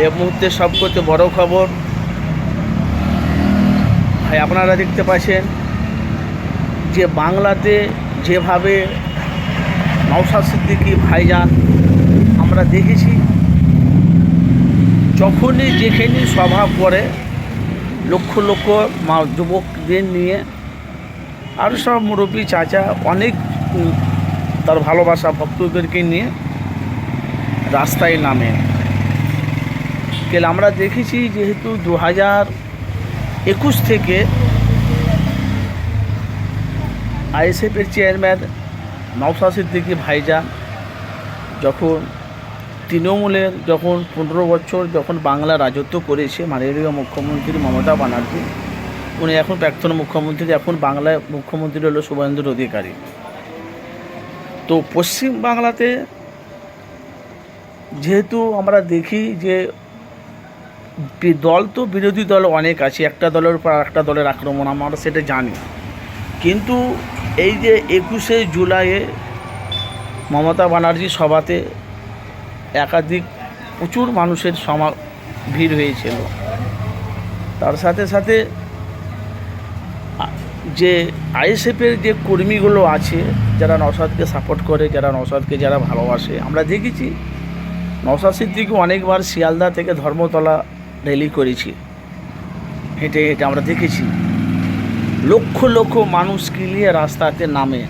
এই মুহূর্তে সবথেকে বড় খবর ভাই, আপনারা দেখতে পাচ্ছেন যে বাংলাতে যেভাবে নওশাদ সিদ্দিকী ভাইজান আমরা দেখেছি, যখনই যেখানে সভা করে লক্ষ লক্ষ যুবকদের নিয়ে আর সব মুরব্বী চাচা অনেক তার ভালোবাসা ভক্তদেরকে নিয়ে রাস্তায় নামে। আমরা দেখেছি যেহেতু 2021 থেকে আইএসএফের চেয়ারম্যান নওশাদ সিদ্দিকী ভাইজান যখন তৃণমূলের 15 বছর বাংলা রাজত্ব করেছে মাননীয় মুখ্যমন্ত্রী মমতা ব্যানার্জি, উনি এখন প্রাক্তন মুখ্যমন্ত্রী, এখন বাংলায় মুখ্যমন্ত্রী হলো শুভেন্দু অধিকারী। তো পশ্চিম বাংলাতে যেহেতু আমরা দেখি যে দল তো বিরোধী দল অনেক আছে, একটা দলের উপর আরেকটা দলের আক্রমণ আমরা সেটা জানি, কিন্তু এই যে 21শে জুলাইয়ে মমতা ব্যানার্জি সভাতে একাধিক প্রচুর মানুষের ভিড় হয়েছিল, তার সাথে সাথে যে আইএসএফের যে কর্মীগুলো আছে যারা নওশাদকে সাপোর্ট করে, যারা নওশাদকে যারা ভালোবাসে, আমরা দেখেছি নওশাদ সিদ্দিকী অনেকবার শিয়ালদা থেকে ধর্মতলা র্যালি করেছি, হেঁটে হেঁটে আমরা দেখেছি লক্ষ লক্ষ মানুষকে নিয়ে রাস্তাতে নামে।